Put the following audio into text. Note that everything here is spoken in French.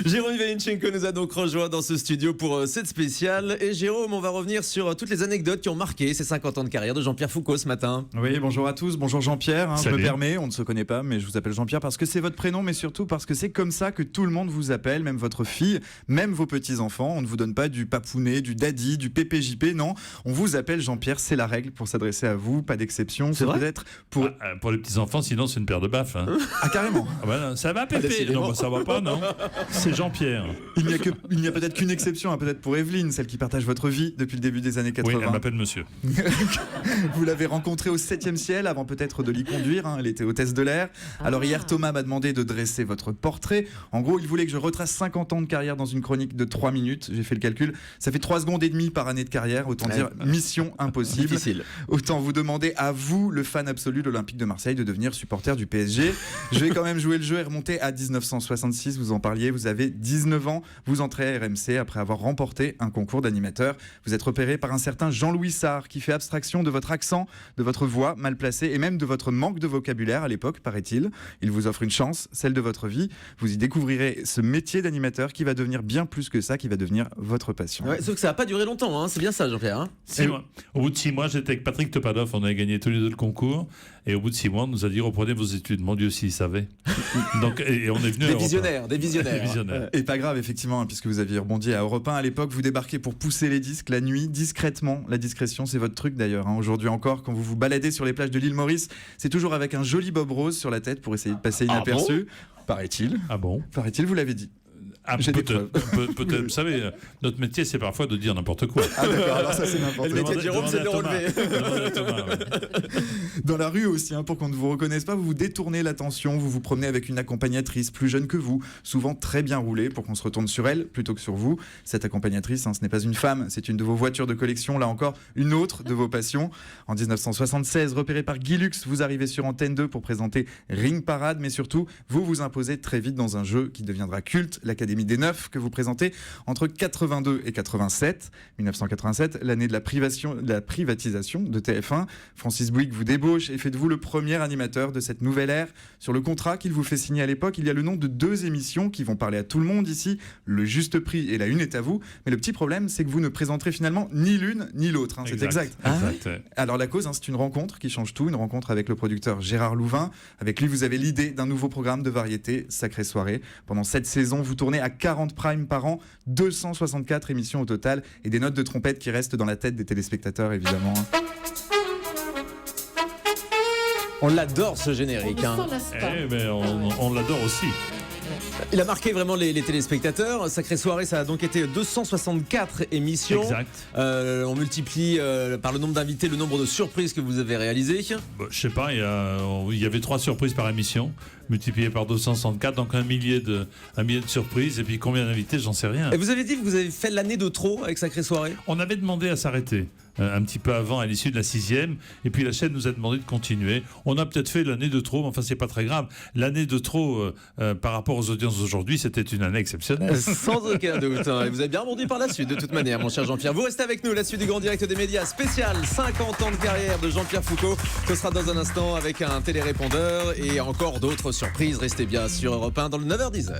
Jérôme Velinchenko nous a donc rejoint dans ce studio pour cette spéciale. Et Jérôme, on va revenir sur toutes les anecdotes qui ont marqué ces 50 ans de carrière de Jean-Pierre Foucault ce matin. Oui, bonjour à tous, bonjour Jean-Pierre. Je me permets, on ne se connaît pas, mais je vous appelle Jean-Pierre parce que c'est votre prénom, mais surtout parce que c'est comme ça que tout le monde vous appelle, même votre fille, même vos petits-enfants. On ne vous donne pas du papounet, du daddy, du PPJP, non. On vous appelle Jean-Pierre, c'est la règle pour s'adresser à vous, pas d'exception. C'est vrai peut-être pour... Pour les petits-enfants, sinon c'est une paire de baffes. Hein. Ah, carrément. Ah bah non, ça va Pépé. Non, bah, ça va pas, non. C'est Jean-Pierre. Il n'y a peut-être qu'une exception, hein, peut-être pour Evelyne, celle qui partage votre vie depuis le début des années 80. Oui, elle m'appelle monsieur. Vous l'avez rencontrée au 7e ciel avant peut-être de l'y conduire, hein, elle était hôtesse de l'air. Alors hier, Thomas m'a demandé de dresser votre portrait. En gros, il voulait que je retrace 50 ans de carrière dans une chronique de 3 minutes. J'ai fait le calcul, ça fait 3 secondes et demie par année de carrière, autant dire mission impossible. Difficile. Autant vous demander à vous, le fan absolu de l'Olympique de Marseille, de devenir supporter du PSG. Je vais quand même jouer le jeu et remonter à 1966, vous en parliez, vous avez 19 ans, vous entrez à RMC après avoir remporté un concours d'animateur. Vous êtes repéré par un certain Jean-Louis Sarr qui fait abstraction de votre accent, de votre voix mal placée et même de votre manque de vocabulaire à l'époque, paraît-il. Il vous offre une chance, celle de votre vie. Vous y découvrirez ce métier d'animateur qui va devenir bien plus que ça, qui va devenir votre passion. Ouais, sauf que ça n'a pas duré longtemps, hein. C'est bien ça Jean-Pierre. Hein. 6 mois. Au bout de 6 mois, j'étais avec Patrick Topadov, on avait gagné tous les deux le concours. Et au bout de 6 mois, on nous a dit reprenez vos études. Mon Dieu, s'il savait. Donc, et on est venu à Des visionnaires. Des visionnaires. Et pas grave, effectivement, hein, puisque vous aviez rebondi à Europe 1 à l'époque, vous débarquez pour pousser les disques la nuit, discrètement. La discrétion, c'est votre truc d'ailleurs. Hein. Aujourd'hui encore, quand vous vous baladez sur les plages de l'île Maurice, c'est toujours avec un joli bob rose sur la tête pour essayer de passer inaperçu. Paraît-il. Ah bon? Paraît-il, vous l'avez dit. Ah, peut-être, vous savez, notre métier, c'est parfois de dire n'importe quoi. Ah d'accord, alors ça c'est n'importe Le quoi. métier de Jérôme, c'est de le relever. Dans la rue aussi, hein, pour qu'on ne vous reconnaisse pas, vous vous détournez l'attention, vous vous promenez avec une accompagnatrice plus jeune que vous, souvent très bien roulée pour qu'on se retourne sur elle plutôt que sur vous. Cette accompagnatrice, hein, ce n'est pas une femme, c'est une de vos voitures de collection, là encore, une autre de vos passions. En 1976, repéré par Guy Lux, vous arrivez sur Antenne 2 pour présenter Ring Parade, mais surtout, vous vous imposez très vite dans un jeu qui deviendra culte, l'Académie des Neufs, que vous présentez entre 82 et 87. 1987, l'année de la privatisation de TF1. Francis Bouygues vous débauche et fait de vous le premier animateur de cette nouvelle ère. Sur le contrat qu'il vous fait signer à l'époque, il y a le nom de 2 émissions qui vont parler à tout le monde ici. Le Juste Prix et La Une est à vous. Mais le petit problème, c'est que vous ne présenterez finalement ni l'une ni l'autre. Hein, c'est exact. Alors la cause, hein, c'est une rencontre qui change tout. Une rencontre avec le producteur Gérard Louvain. Avec lui, vous avez l'idée d'un nouveau programme de variété, Sacrée Soirée. Pendant 7 saisons, vous tournez à 40 primes par an, 264 émissions au total et des notes de trompette qui restent dans la tête des téléspectateurs évidemment. On l'adore ce générique. Hein. Mais on l'adore aussi. Il a marqué vraiment les téléspectateurs. Sacrée Soirée, ça a donc été 264 émissions. Exact. On multiplie par le nombre d'invités le nombre de surprises que vous avez réalisées. Bah, je sais pas, il y avait 3 surprises par émission, multiplié par 264, donc un millier de surprises. Et puis combien d'invités, j'en sais rien. Et vous avez dit que vous avez fait l'année de trop avec Sacrée Soirée. On avait demandé à s'arrêter un petit peu avant, à l'issue de la 6e, et puis la chaîne nous a demandé de continuer. On a peut-être fait l'année de trop, mais enfin c'est pas très grave. L'année de trop par rapport aux audiences d'aujourd'hui, c'était une année exceptionnelle. Sans aucun doute. Hein. Et vous avez bien rebondi par la suite, de toute manière, mon cher Jean-Pierre. Vous restez avec nous, la suite du Grand Direct des médias spécial 50 ans de carrière de Jean-Pierre Foucault. Ce sera dans un instant avec un télérépondeur et encore d'autres surprises. Restez bien sur Europe 1 dans le 9h-10h.